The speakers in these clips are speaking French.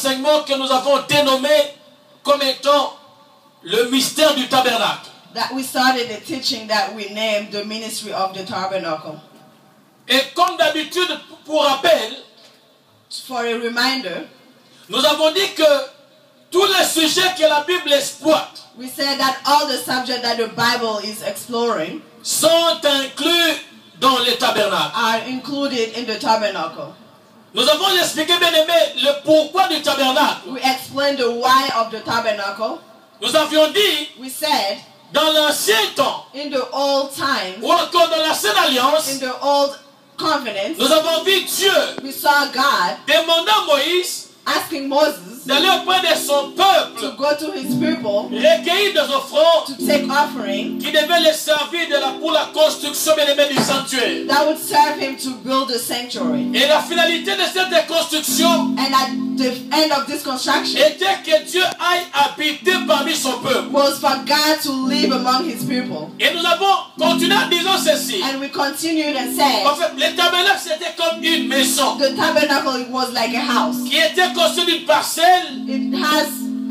Enseignement que nous avons dénommé comme étant le mystère du tabernacle. That we started the teaching that we named the ministry of the tabernacle. Et comme d'habitude, pour rappel, For a reminder, nous avons dit que tous les sujets que la Bible exploite we said that all the subjects that the Bible is exploring sont inclus dans le tabernacle. are included in the tabernacle. Nous avons expliqué, bien aimé, le pourquoi du tabernacle. We explained the why of the tabernacle. Nous avions dit, We said dans l'ancien temps, in the old times, ou encore dans l'ancienne alliance, in the old covenant, nous avons vu Dieu we saw God demander à Moïse asking Moses d'aller auprès de son to peuple, go to his people recueillir des offrandes to take offering qui devaient les servir pour la construction, bien aimé, du sanctuaire. that would serve him to build the sanctuary. Et la finalité de cette construction And at the end of this construction était que Dieu aille habiter parmi son peuple. was for God to live among his people. Et nous avons continué en disant ceci. And we continued and said En fait, le tabernacle, c'était comme une maison the tabernacle was like a house. qui était construite d'une parcelle It has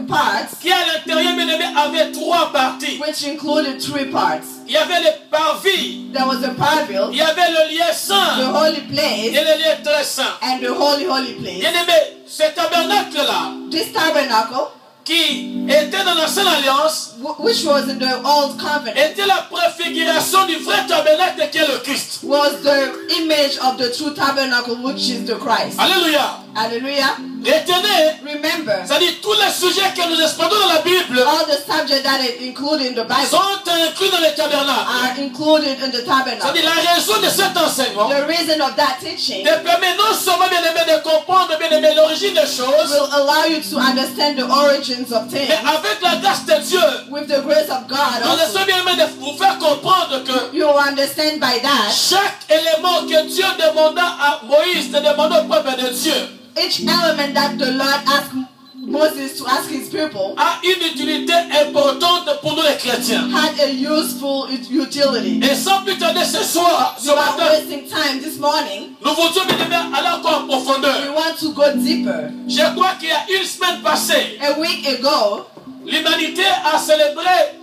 parts qui, à l'intérieur, bien aimé, avait 3 parties. which included 3 parts. Il y avait le parvis, There was a parvis, il y avait le lieu the saint holy et place, le lieu très saint. and the holy Bien place. aimé, ce tabernacle-là, This tabernacle, qui était dans l'ancienne alliance, which was in the old covenant, était la préfiguration du vrai tabernacle qui est le Christ. was the image of the true tabernacle, which is the Christ. Alléluia. Hallelujah. Retenez, Remember, c'est-à-dire tous les sujets que nous explorons dans la Bible all the subjects that are included in the Bible sont inclus dans le tabernacle. are included in the tabernacle. C'est-à-dire la raison de cet enseignement The reason of that teaching te permet non seulement, bien aimé, de comprendre, bien aimé, l'origine des choses, will allow you to understand the origins of mais things avec la grâce de Dieu, with the grace of God. nous Also, essayons, bien aimé, de vous faire comprendre que you will understand by that chaque élément que Dieu demanda à Moïse, de demander au peuple de Dieu, each element that the Lord asked Moses to ask his people a une utilité importante pour nous les chrétiens. had a useful utility. Et sans plus tarder ce soir, ce Without matin, wasting time this morning, nous voudrions, bien aimé, aller encore en we profondeur. want to go deeper. Je crois qu'il y a une semaine passée, A week ago, l'humanité a célébré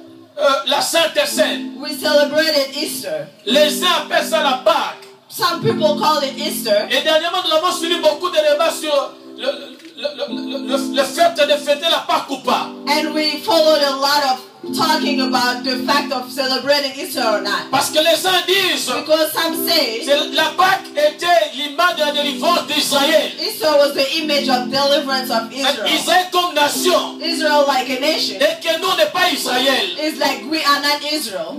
la Sainte Seine. we celebrated Easter. Les uns appellent ça la Pâque. Some people call it Easter. Et dernièrement, nous avons suivi beaucoup de débats sur le fait de fêter la Pâque ou pas. And we followed a lot of talking about the fact of celebrating Easter or not. Parce que les uns disent Because some say que la Pâque était l'image de la délivrance d'Israël. Easter was the image of deliverance of Israel. Israël comme nation. Israel like a nation. Et que nous n'est pas Israël. It's like we are not Israel.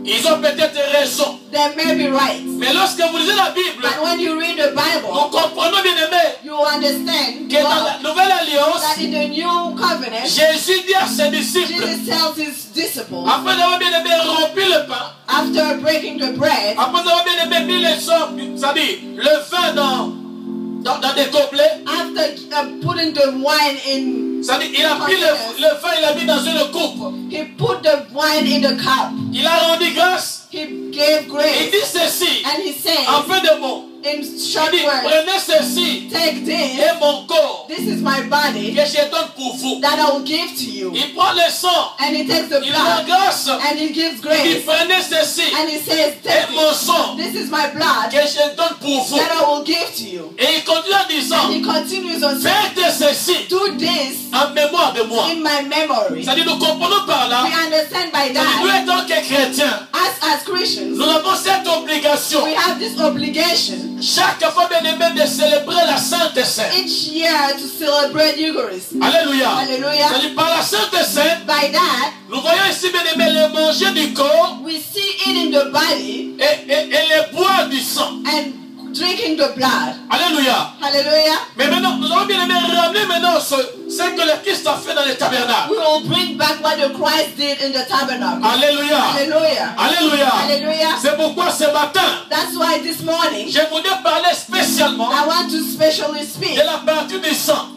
Ils ont peut-être raison. They may be right. Mais lorsque vous lisez la Bible, But when you read the nous Bible, comprenons, bien aimé, you understand que dans la Nouvelle Alliance, that in the new covenant, Jésus dit à ses disciples, Jesus tells his disciples, après d'avoir bien aimé rempli le pain, after breaking the bread, après avoir bien aimé mis les sorts, c'est-à-dire le vin dans des gobelets, after putting the wine in, c'est-à-dire il a pris le vin, il l'a mis dans une coupe, he put the wine in the cup. il a rendu grâce, He gave il grace. dit ceci, And he said, en fin de mots, in il short dit, words, prenez ceci, take this. et mon corps, This is my body que je donne pour vous. that I will give to you. Il prend le sang, And he takes the il rend blood grâce, and he gives il dit, grace. prenez ceci, And he says, et take mon it. sang, This is my blood que je donne pour vous. that I will give to you. Et il continue en disant, And he continues on saying, faites ceci do this en mémoire de moi. in my memory. C'est-à-dire, nous comprenons par là, We understand by nous that, étant que chrétiens, as Christians, nous avons cette obligation, we have this obligation chaque fois bien aimé, de célébrer la Sainte Seine. each year to celebrate Eucharist. Alléluia. Hallelujah. C'est-à-dire, par la Sainte Seine, By that, nous voyons ici bien aimé le manger du corps we see eating the body et le boire du sang. and drinking the blood. Alléluia. Hallelujah. Mais maintenant, nous allons bien aimé ramener maintenant ce que le Christ a fait dans le tabernacle. We will bring back what the Christ did in the tabernacle. Alléluia. Hallelujah. Alléluia. Hallelujah. C'est pourquoi ce matin, That's why this morning je voudrais parler spécialement I want to specially speak de la partie du sang.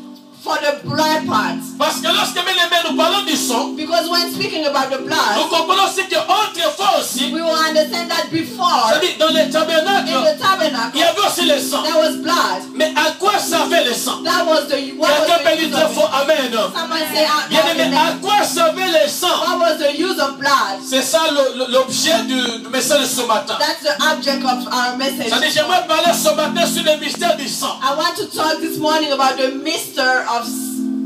for the blood parts. Parce que lorsque bien aimé, nous parlons du sang, sang, Because when speaking about the nous blood, comprenons aussi qu'autrefois aussi, we will understand that before c'est-à-dire dans les in tabernacles, the tabernacle il y avait aussi le sang. there was blood. Mais à quoi servait le sang? That was the Quelqu'un peut dire use très of fort it. Amen. Someone say out Bien loud aimé, à amen. quoi servait le sang? What was the use of blood? C'est ça l'objet du message de ce matin. That's the object of our message. C'est-à-dire, j'aimerais parler ce matin sur le mystère du sang. I want to talk this morning about the mystery of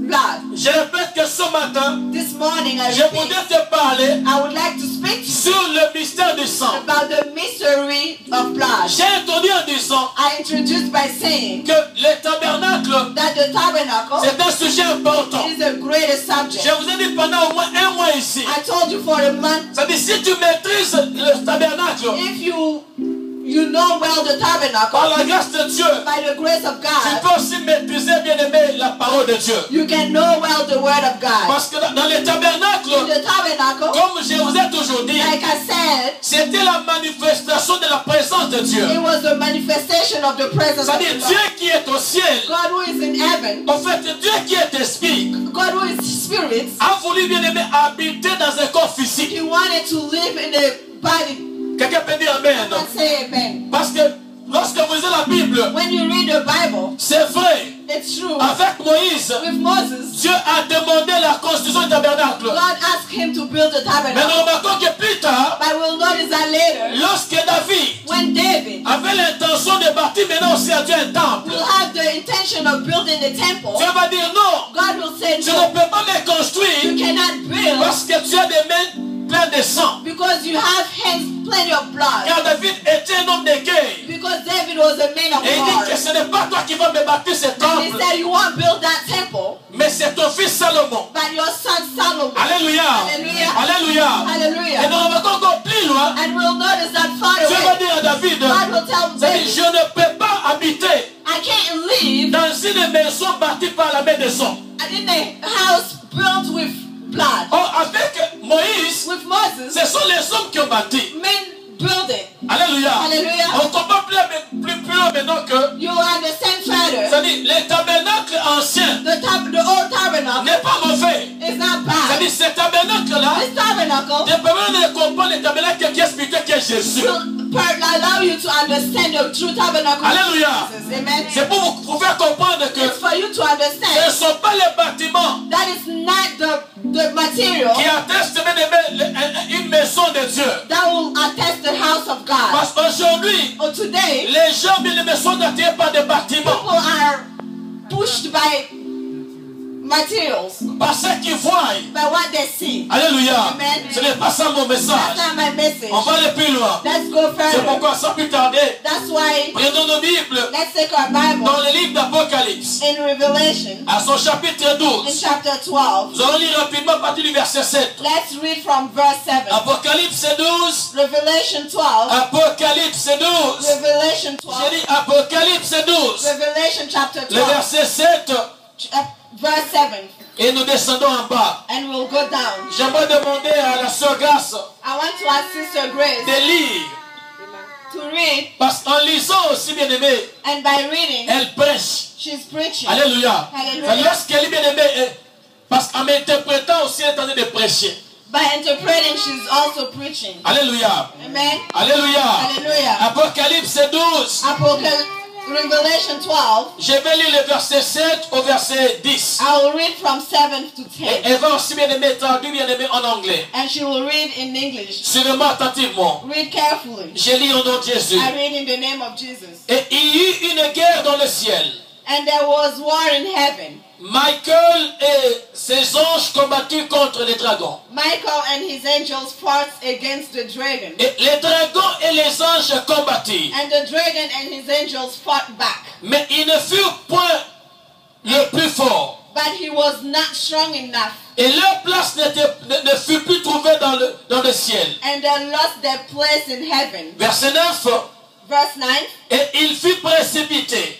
blood. Je répète que ce matin, This morning I je voudrais te parler I would like to speak sur le mystère du sang. about the mystery of blood. J'ai introduit en disant I introduced by saying que le tabernacle, that the tabernacle c'est un sujet important. is the greatest Je subject. vous ai dit pendant au moins un mois ici. I told you for a month, C'est-à-dire, si tu maîtrises le tabernacle, if you know well the par tabernacle, la grâce de Dieu, by the grace of tu God, peux aussi maîtriser, bien aimé, la parole de Dieu. you can know well the word of God. Parce que dans les In tabernacles, the tabernacle, comme je vous ai toujours dit, like I said, c'était la manifestation de la présence de Dieu. it was the manifestation of the presence of C'est-à-dire, Dieu God. qui est au ciel, God who is in heaven, en fait, Dieu qui est esprit, God who is spirit, a voulu, bien aimé, habiter dans un corps physique. he wanted to live in a body. Quelqu'un peut dire Amen. Let's say amen. Parce que lorsque vous lisez la Bible, When you read the Bible, c'est vrai, it's true. avec Moïse, With Moses, Dieu a demandé la construction du tabernacle. God asked him to build a Mais nous tabernacle. remarquons que plus tard, But we'll notice that later, lorsque David when David avait l'intention de bâtir maintenant aussi à Dieu un temple, will have the intention of building the temple, Dieu va dire non, God will say tu ne no, peux pas me you construire cannot build parce que tu as des mains pleines de sang. because you have hands plenty of blood. Car David était un homme d'écueil. Because David was a man of Et il dit que war. ce n'est pas toi qui vas me bâtir ce And he temple, said, you won't build that temple, mais c'est ton fils Salomon. but your son Solomon. Alléluia. Hallelujah. Alléluia. Et Hallelujah. nous remarquons encore plus loin, And we'll notice that far Dieu va away, dire à David, God will tell c'est-à-dire, David, je ne peux pas habiter I can't live dans une maison bâtie par la main des hommes. in a house built with blood. Or, avec Moïse, With Moses, ce sont les hommes qui ont bâti. men build it. Alléluia. Hallelujah. On comprend plus loin maintenant que, You understand further. c'est-à-dire, les tabernacles anciens The old tabernacle n'est pas mauvais. is not bad. C'est-à-dire, ces tabernacles-là, This tabernacle ne peuvent pas comprendre les tabernacles qui est spirituel, qui est Jésus. will allow you to understand the true tabernacle. of Alléluia. Jesus. Amen. C'est pour vous faire comprendre que It's for you to ce ne understand sont pas les bâtiments that is not the material qui attestent une maison de Dieu. that will attest the house of God. Parce qu'aujourd'hui, Or today, les gens bien aimés sont attirés par des bâtiments. people are pushed by materials, Par ce qu'ils voient. by what they see. Alléluia. Amen. Ce n'est pas ça mon message. That's not my message. On va aller plus loin. Let's go C'est further. pourquoi, sans plus tarder, That's why prenons nos Bibles let's take our Bible dans le livre d'Apocalypse, in Revelation à son chapitre in 12. chapter 12. Nous allons lire rapidement à partir du verset 7. Let's read from verse 7. Apocalypse 12. Revelation 12. Apocalypse 12. Revelation 12. J'ai dit Apocalypse 12. Revelation chapter Le 12. verset 7. Verse 7. Et nous descendons en bas. And we'll go down. J'aimerais demander à la sœur Grace I want to ask Sister Grace de lire. to read, Parce qu'en lisant aussi, bien aimé, and by reading, elle prêche. she's preaching. Alléluia. Alléluia. Lorsqu'elle est bien aimée, parce qu'en m'interprétant aussi, elle est en train de prêcher. By interpreting, she's also preaching. Alléluia. Amen. Alléluia. Hallelujah. Apocalypse 12. Revelation 12. Je vais lire le verset 7 au verset 10. I will read from 7 to 10. Et elle va aussi bien aimé traduire bien aimé en anglais. And she will read in English. Suivez-moi attentivement. Read carefully. Je lis au nom de Jésus. I read in the name of Jesus. Et il y eut une guerre dans le ciel. And there was war in heaven. Michael et ses anges combattirent contre les dragons. Michael and his angels fought against the dragon. Et les dragons et les anges combattirent. And the dragon and his angels fought back. Mais il ne fut point le plus fort. But he was not strong enough. Et leur place ne fut plus trouvée dans le ciel. And they lost their place in heaven. Verset 9. Verse 9. Et il fut précipité.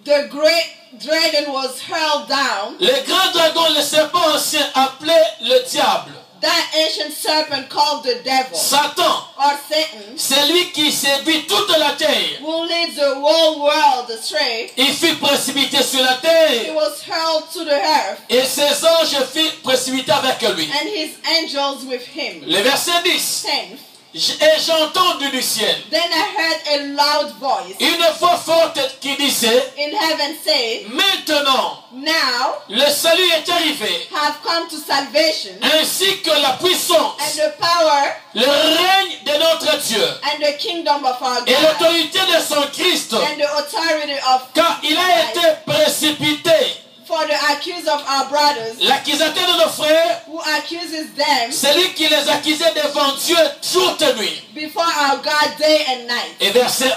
The great dragon was hurled down. Le grand dragon, le serpent ancien, appelé le diable. That ancient serpent called the devil Satan, or Satan, c'est lui qui séduit toute la terre. who leads the whole world astray, Il fut précipité sur la he terre was hurled to the earth, et ses anges furent précipités avec lui. and his angels with him. Le verset 10. 10. Et j'ai entendu du ciel Then I heard a loud voice une voix forte qui disait, in heaven say, maintenant now le salut est arrivé, have come to salvation ainsi que la puissance, and the power le règne de notre Dieu and the kingdom of our et God l'autorité de son Christ, and the authority of car il a Christ. été précipité. For the accuse of our brothers L'accusateur de nos frères, who accuses them celui qui les accusait devant Dieu jour et nuit. before our God day and night. Et verset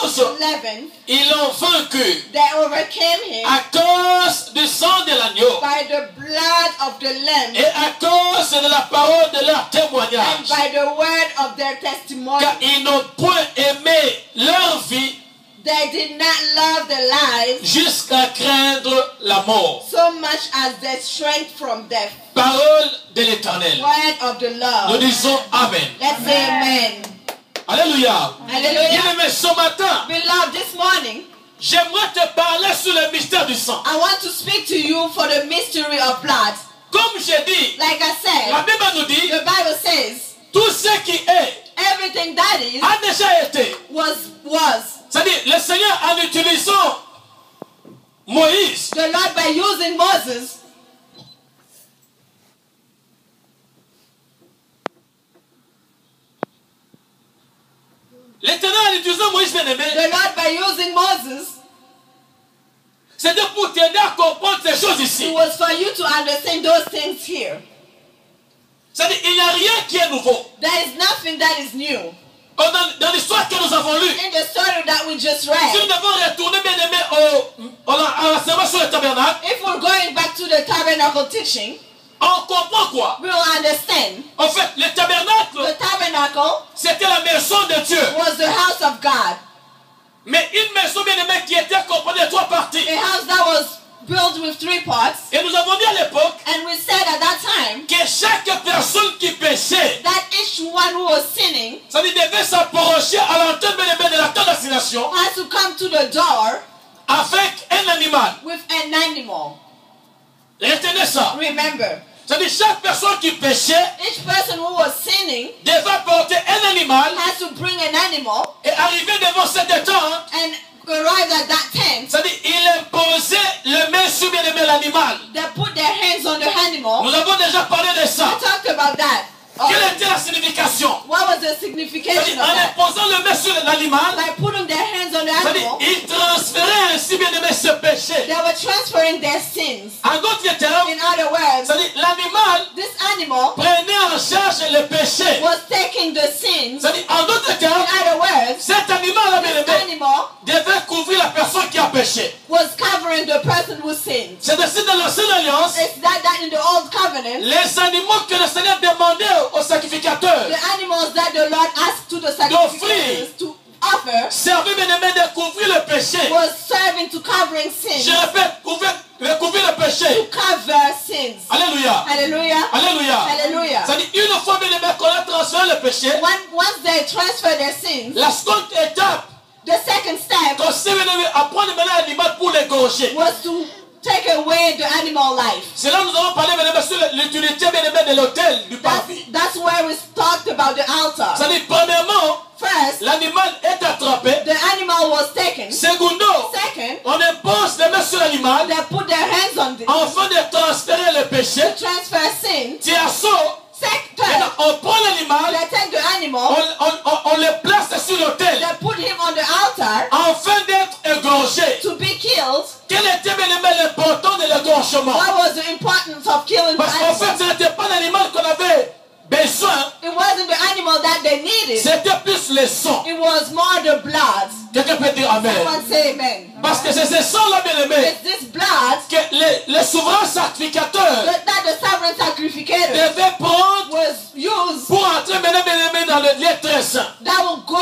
11, 11. ils l'ont vaincu They overcame him à cause du sang de l'agneau by the blood of the Lamb et à cause de la parole de leur and témoignage. by the word of their testimony. Car ils n'ont point aimé leur vie They did not love their lives jusqu'à craindre la mort. so much as they shrank from death. Parole de l'Éternel. Word of the Nous Lord. disons Amen. Let's say amen. Alléluia. Hallelujah. Bien-aimé, ce matin, Beloved, this morning, j'aimerais te parler sur le mystère du sang. I want to speak to you for the mystery of blood. Comme j'ai dit, Like I la said, Bible nous dit, the Bible says, tout ce qui est everything that is a déjà été. was. C'est-à-dire, le Seigneur, en utilisant Moïse, The Lord, by using Moses, l'Éternel, en utilisant Moïse, bien-aimé, the Lord, by using Moses, c'était pour t'aider à comprendre ces choses it ici. was for you to understand those things here. C'est-à-dire, il n'y a rien qui est nouveau. There is nothing that is new. Dans l'histoire que nous avons lue, In the story that we just si nous read, devons retourner, bien-aimé, à l'enseignement sur le tabernacle, if we're going back to the tabernacle teaching, on comprend quoi? we will understand. En fait, le tabernacle, The tabernacle c'était la maison de Dieu. was the house of God, Mais une maison, bien-aimé, qui était composée de 3 parties. a house that was built with 3 parts. Et nous avons dit à l'époque And we said at that time que chaque personne qui péchait, that each one who was sinning ça veut dire devait s'approcher à l'entrée bien-aimé de la tente d'assignation had to come to the door avec un animal. with an animal. Retenez ça. Remember, C'est-à-dire chaque personne qui péchait each person who was sinning devait apporter un animal had to bring an animal et arriver devant cette tente. and arrive at that tent. C'est-à-dire il imposait le main sur bien-aimé l'animal. They put their hands on the animal. Nous avons déjà parlé de We ça. talked about that. Quelle était la signification? What was the signification C'est-à-dire of en that? imposant le main sur l'animal, By putting their hands on the c'est-à-dire animal, il transférait ainsi bien-aimé ce péché. they were transferring their sins. En d'autres termes, In other words, c'est-à-dire l'animal this animal prenait en charge le péché. was taking the sins. C'est-à-dire en d'autres termes, In other words, cet animal-là, this bien-aimé, animal devait couvrir la personne qui a péché. was covering the person who sinned. C'est ainsi dans l'ancienne alliance, It's that in the old covenant, les animaux que le Seigneur demandait aux sacrificateurs the animals that the Lord asked to the sacrificers to offer servaient bien-aimé de couvrir le péché. was serving to covering Je sins, répète, couvrir le to péché. cover sins. Alléluia. Hallelujah. Alléluia. Hallelujah. C'est-à-dire une fois bien-aimé qu'on a transféré le péché, Once they transfer their sins, la seconde étape, the second step consiste bien-aimé à prendre maintenant l'animal pour l'égorger. was to take away the animal life. C'est là que nous allons parler bien-aimé sur l'utilité bien-aimé de l'autel du parvis. That's where we talked about the altar. C'est-à-dire premièrement, First, l'animal est attrapé. the animal was taken. Secondo, Second, on impose les mains sur l'animal they put their hands on it afin de transférer le péché. to transfer sin. Tiasso, Third, on prend l'animal, they take the animal, on le place sur l'autel they put him on the altar afin d'être égorgé. to be killed. Quel était bien-aimé l'important de l'égorgement? What was the importance of killing the Parce qu'en fait, animal? ce n'était pas l'animal qu'on avait besoin, It wasn't the animal that they needed. c'était plus le sang. It was more the blood. Quelqu'un peut dire Amen. Someone say amen. Parce que c'est ce sang-là, bien-aimé, It's this blood que les souverains sacrificateurs that the sovereign sacrificator devaient prendre was used pour entrer bien-aimé dans le lieu très saint. that will go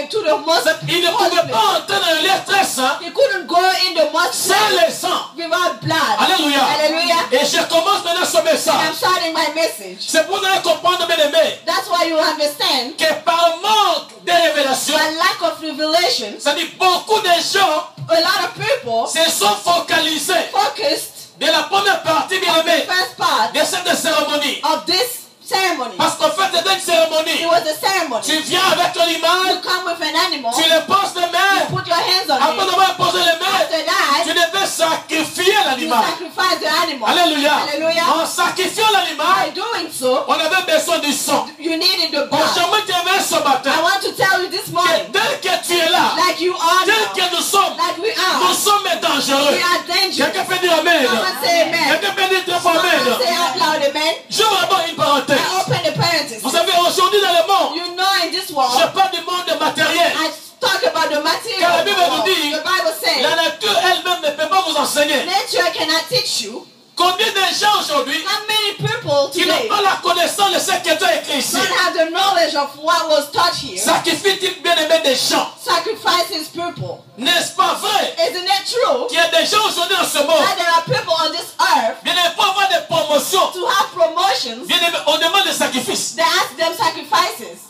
into the most Il ne holy pouvait place. pas entrer dans le lieu très saint He couldn't go in the most sans le sang. without blood. Alléluia. Hallelujah. Et je commence maintenant ce I'm message. starting my message. C'est pour vous allez comprendre, bien aimé, That's why you understand que par manque de révélation, by lack of revelation, c'est-à-dire beaucoup de gens a lot of people se sont focalisés focused de la première partie, bien on the aimé, first part de cette cérémonie. of this ceremony. Parce qu'en fait, c'est une cérémonie. It was a ceremony. Tu viens avec You l'animal, come with an animal, tu le poses les you mains. put your hands on Après it. avoir posé les mains, After that, tu devais sacrifier you l'animal. sacrifice the animal. Alléluia. Hallelujah. En sacrifiant l'animal, By doing so, on avait besoin du sang. you needed the Quand blood. j'aimerais t'aimer ce matin, I want to tell you this que morning, dès que tu es là, like you are tel now, que nous sommes, like we nous are, sommes dangereux. we are dangerous. Quelqu'un peut dire Amen. Someone say amen. Quelqu'un peut dire très fort Someone Amen. say out loud amen. J'ouvre d'abord une parenthèse. I open the parenthesis. Vous savez, aujourd'hui dans le monde, You know, in this world, je parle du monde matériel. I talk about the material. Car la of the Bible nous world. dit, The Bible says, la nature elle-même ne peut pas vous enseigner. nature cannot teach you. Combien de gens aujourd'hui How many people qui n'ont today pas la connaissance de ce que Dieu a écrit ici? don't have the knowledge of what was taught here? Sacrifie-t-il bien aimé des gens? Sacrifices people. N'est-ce pas vrai Isn't it true qu'il y a des gens aujourd'hui dans ce monde, that there are people on this earth bien aimé, pour avoir des promotions, to have promotions? bien aimé, on demande des sacrifices. They ask them sacrifices,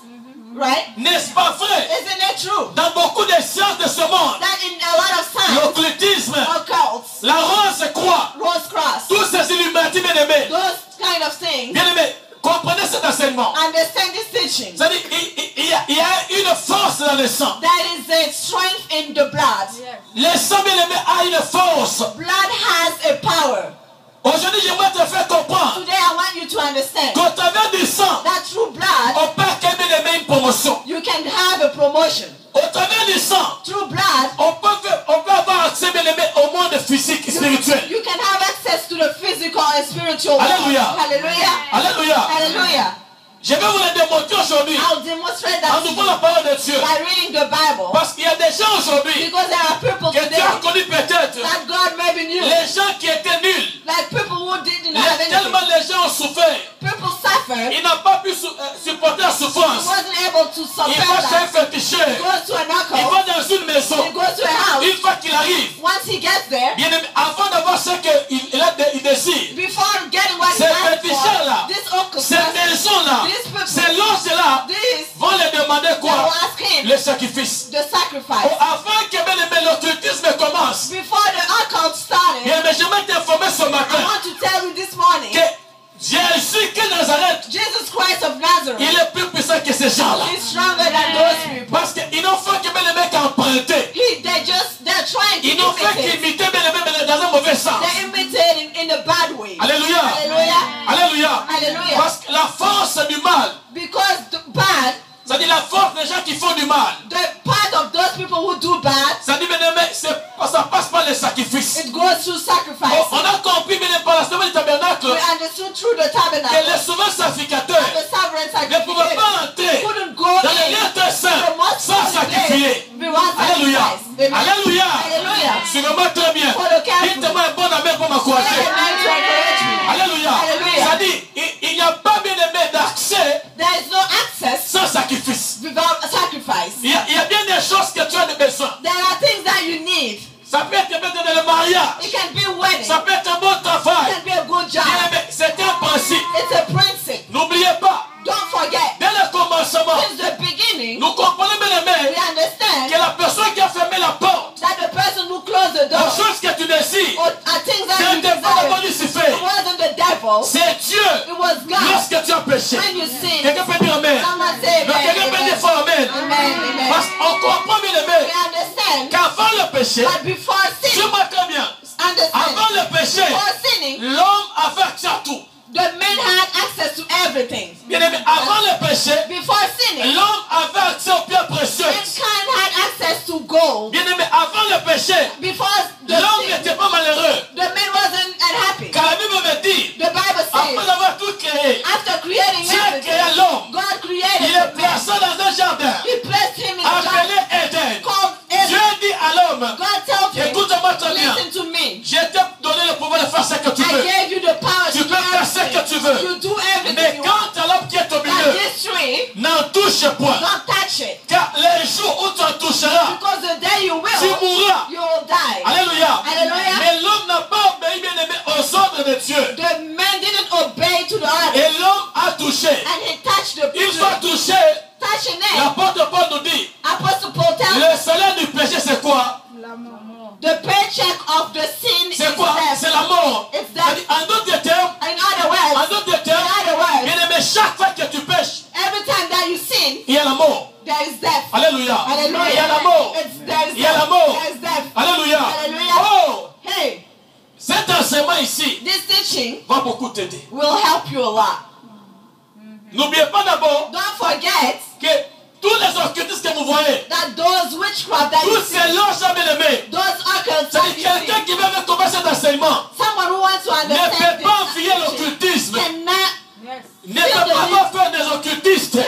right? N'est-ce pas vrai? Isn't it true Dans beaucoup de sciences de ce monde, that in a lot of science, l'occultisme, occults, la rose croix, rose cross, tous ces illuminati bien aimés, those kind of things, bien aimés, comprenez cet enseignement. understand this teaching. C'est-à-dire, il y a une force dans le sang. That is the strength in the blood. Le sang bien aimé a une force. Blood has a power. Aujourd'hui, j'aimerais te faire comprendre Today I want you to understand qu'au travers du sang, that through blood on peut bien aimé une promotion. you can have a promotion. Au travers du sang, Through blood on peut avoir accès bien aimé au monde physique et spirituel. you can have access to the physical and spiritual world. Hallelujah. Hallelujah. Alléluia. Hallelujah. Je vais vous le démontrer aujourd'hui I'll demonstrate en that to ouvrant you la parole de Dieu. by reading the Bible. Parce qu'il y a des gens aujourd'hui Because there are people que today tu as connu peut-être. that God maybe knew. Les gens qui étaient nuls. Like people who didn't have Tellement anything. les gens ont souffert. People suffered. Ils n'ont pas pu supporter la souffrance. Wasn't able to Il suppress va chez un that. féticheur. Goes to an Il alcohol. va dans une maison. He goes to a house. Une fois qu'il arrive, Once he gets there, bien aimé, avant d'avoir ce qu'il désire, before getting what he ces asked féticheurs-là, for, this uncle, ces maisons-là, these people, ces loges-là this, vont lui demander they will quoi? ask him Le sacrifice. the sacrifice. Avant que bien aimé, l'occultisme commence, Before the occult started, bien aimé, j'aimerais t'informer ce I matin want to tell you this morning, que Jésus qui est Nazareth, Jesus Christ of Nazareth il est plus puissant que ces gens-là. is stronger than those people. Parce qu'ils n'ont fait que bien aimé qu'emprunter. They're trying to Ils n'ont fait imitate. qu'imiter bien aimé mais dans un mauvais sens. They're imitating in a bad way. Alléluia. Hallelujah. Alléluia. Hallelujah. Parce que la force du mal, Because the bad, c'est-à-dire la force des gens qui font du mal, the part of those people who do bad, c'est-à-dire bien aimé, ça passe par les sacrifices. it goes through sacrifice. On a compris bien aimé par la semaine du tabernacle We understood through the que tabernacle les souverains sacrificateurs the sovereign ne pouvaient sacrifice pas entrer couldn't go dans les in lieux très saints the most sans holy sacrifier. place without Alléluia. sacrifice. Amen. Alléluia. Hallelujah. Suivez-moi très bien. Follow carefully. Dites-moi un bon amen pour m'encourager. Amen to encourage me. Alléluia. Hallelujah. C'est-à-dire, il n'y a pas bien aimé d'accès There is no access sans sacrifice. without a sacrifice. Il y a bien des choses que tu as besoin. There are things that you need. Ça peut être peut-être dans le mariage. It can be wedding. Ça peut être un bon It travail. can be a good job. Bien aimé, c'est un principe. It's a principle. N'oubliez pas, Don't forget. dès le commencement, Since the beginning, nous comprenons bien aimé we understand que la personne qui a fermé la porte, that the person who closed the la door chose que tu désires, or are things that ce you n'était pas desire, Lucifer, it wasn't the devil. c'est Dieu. It was God. Lorsque tu as péché, When you sin, quelqu'un peut dire amen. someone say Donc amen. quelqu'un peut dire Amen. fort amen. Amen. Amen. Parce qu'on comprend bien We aimé understand qu'avant le péché, that before sin, suis-moi très bien, understand, avant le péché, before sinning, l'homme avait accès à tout. the men had access to everything. Bien aimé, avant le péché, Before sinning, l'homme avait accès aux pierres précieuses. mankind had access to gold. Bien aimé, avant le péché, Before the l'homme sin, n'était pas malheureux. the man wasn't unhappy. Car la Bible me dit, The Bible après says, avoir tout créé, after creating Dieu everything, créa l'homme. God created Il the est placé man. dans un jardin He placed him in a appelé job Éden. called Dieu Eden. dit à l'homme, God told him, écoute-moi très bien, listen to me. je t'ai donné le pouvoir de faire ce que tu I veux. gave you the power Tu to peux do faire ce que tu veux. everything. You do everything Mais you want. quand à l'homme qui est au But milieu, this tree, n'en touche point. don't touch it. Car les jours où tu en toucheras, Because the day you tu will, mourras. you will die. Alléluia. Alléluia. Mais l'homme n'a pas obéi, bien aimé, aux ordres de Dieu. The man didn't obey to the order. Et l'homme a touché. And he touched the Une fois touché, touching it. l'apôtre Paul nous dit, Apostle Paul tells le salaire du péché c'est quoi? the paycheck of the sin is C'est quoi? death. C'est la mort. It's death. C'est-à-dire, en d'autres termes, In other words, bien aimé, chaque fois que tu pêches, every time that you sin, il y a la mort. there is death. Alléluia. Hallelujah. Il y a la mort. There is Il y a la death. mort. There is death. Alléluia. Hallelujah. Oh, Hey, cet enseignement ici this teaching va beaucoup t'aider. will help you a lot. N'oubliez pas d'abord Don't forget que tous les occultistes que vous voyez, that those witchcraft that you tous see, ces loges bien aimés, those occults c'est that you quelqu'un see, qui veut commencer cet enseignement. someone who wants to Ne understand peut pas enfuir this l'occultisme. cannot Ne peut pas faire des occultistes.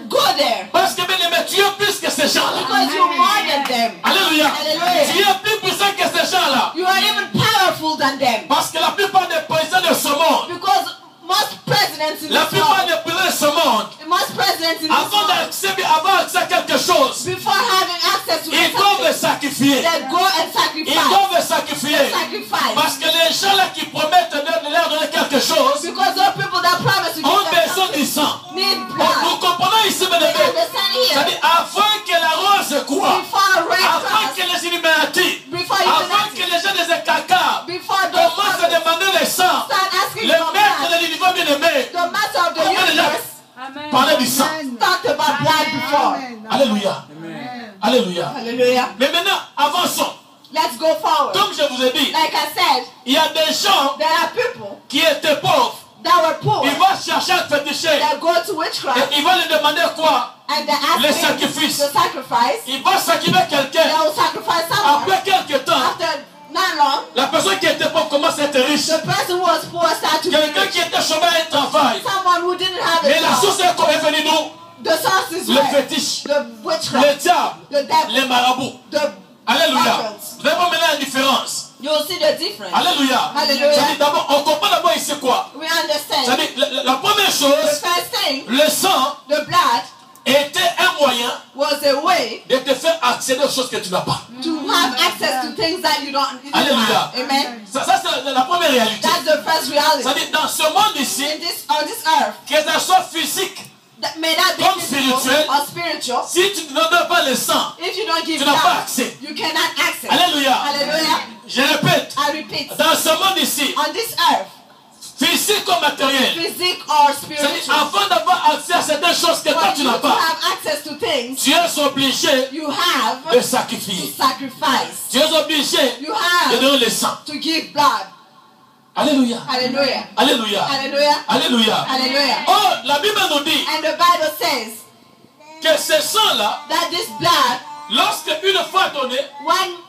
go there Parce que bien aimé, tu es plus que ces gens-là. because you're more than them. Alléluia. Hallelujah. Tu es plus puissant que ces gens-là. You are even powerful than them Parce que la plupart des présidents de ce monde, because most presidents in la this plupart world, des présidents de ce monde, most presidents in this avant world, d'avoir accès à quelque chose, before having access to ils doivent something, sacrifier. they go and Ils sacrifice. doivent sacrifier. Sacrifice. Parce que les gens là qui promettent de leur donner quelque chose Because those people that promise to ont give them besoin du something sang. need Nous blood. comprenons ici, bien They aimé. understand here. C'est-à-dire, afin que la rose croît, Before red afin cross, que les Illuminati, before afin que Illuminati, les gens des Ekaka before those commencent à prophets demander le sang, start asking le for maître blood, de l'univers bien-aimé the master of the on vient déjà universe parler du sang. talked about blood before. Alléluia. Alléluia. Hallelujah. Mais maintenant, avançons. Let's go forward. Comme je vous ai dit, Like I said, il y a des gens there are people qui étaient pauvres. that were poor Ils vont chercher à féticher. that go to witchcraft Et ils vont lui demander quoi? and they ask Les him sacrifices. to sacrifice. Ils vont sacrifier They quelqu'un. will sacrifice someone. Après quelques temps, After not long, la personne qui était pauvre commence à être riche. the person who was poor started to be Quelqu'un rich. qui était chômeur et travaille. Someone who didn't have Mais a la job. source est venue d'où? The source is Le where? fétiche, The witchcraft, le diable, the devil, les marabouts. the Alléluia. occults. Vous avez pas maintenant la différence. You'll see the difference. Alléluia. Hallelujah. C'est-à-dire d'abord, on comprend d'abord ici quoi? We understand. C'est-à-dire la première The chose, first thing, le sang the blood était un moyen was a way de te faire accéder aux choses que tu n'as pas. to have access to things that you don't Hallelujah. have. Amen. Ça c'est la première réalité. That's the first reality. C'est-à-dire dans ce monde ici, On this earth, que ça soit physique, that may not be Comme physical spirituel. or spiritual. si tu ne donnes pas le sang, If you don't give tu n'as pas blood, accès. you cannot access. Alléluia. Hallelujah. Je répète, I repeat. dans ce monde ici, On this earth, physique comme matériel, physique or c'est-à-dire spiritual, avant d'avoir accès à certaines choses que toi for tu you n'as to pas, have access to things, tu es obligé you have de to sacrifier. sacrifice. Tu es obligé You de have donner le sang. to give blood. Alléluia. Hallelujah. Alléluia. Hallelujah. Alléluia. Hallelujah. Oh, la Bible nous dit And the Bible says que ce sang-là, that this blood, lorsque une fois donné,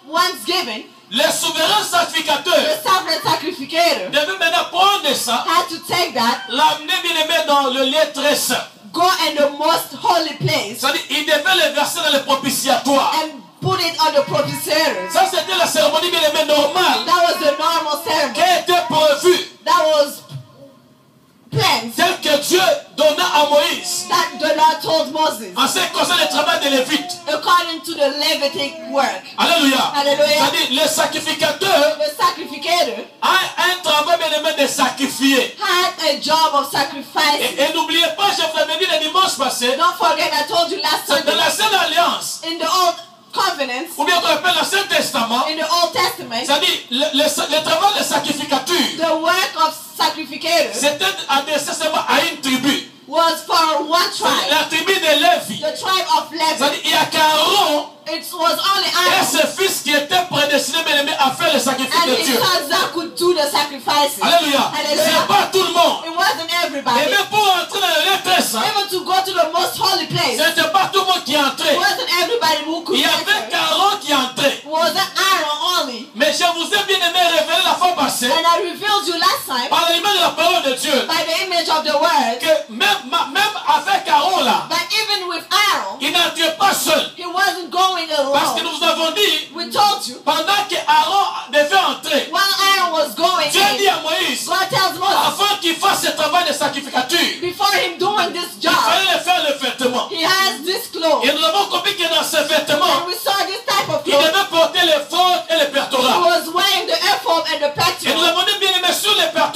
once given, les souverains the sacrificateurs sovereign sacrificator devaient maintenant prendre ça, had to take that, l'amener bien aimé dans le lieu très saint. go in the most holy place, C'est-à-dire, ils devaient le verser dans le propitiatoire. and put it on the propitiator. Ça, c'était la cérémonie bien aimée normale That was the normal qui ceremony. était prévue, That was planned. telle que Dieu donna à Moïse. That the Lord told Moses, En ce qui concerne le travail des Lévites. according to the Levitic work. Alléluia. Hallelujah. C'est-à-dire, le sacrificateur The sacrificator a un travail bien aimé de sacrifier. had a job of sacrifice. Et n'oubliez pas, je vous l'avais dit le dimanche passé, Don't forget, I told you last c'est dans Sunday, la Sainte Alliance, in the Old Covenant, ou bien qu'on appelle l'Ancien Testament, in the Old Testament, c'est-à-dire le travail de sacrificature, the work of sacrificator c'était adressé seulement à une tribu. was for one tribe, La tribu de Lévi. the tribe of Levi. C'est-à-dire, il y a qu'Aaron It was only et Aaron ses fils qui étaient prédestinés bien aimés à faire le sacrifice and de his Dieu. sons that could do the sacrifices. Alléluia. Hallelujah. C'est pas tout le monde. It wasn't everybody. Et même pour entrer dans le lieu très saint, Even to go to the most holy place, ce n'était pas tout le monde qui it entrait. wasn't everybody who could Il y avait enter. qu'Aaron qui entrait. It wasn't Aaron only. Mais je vous ai bien aimé révéler la fois passée, And I revealed you last time par l'image de la parole de Dieu, by the image of the word que même avec Aaron là, that even with Aaron, il n'entrait pas seul. he wasn't going Parce que alone. nous avons dit, We told you, pendant que Aaron devait entrer, while Aaron was going Dieu dit in, à Moïse, God tells Moses, afin qu'il fasse ce travail de sacrificature, before him doing this il job, fallait le faire le vêtement. he has this clothes. Et nous avons compris que dans ce vêtement, And we saw this type of il clothes. devait porter les fautes et les He pectoraux. was wearing the ephod and the Et nous pectoral. avons dit bien aimé sur les pectoraux,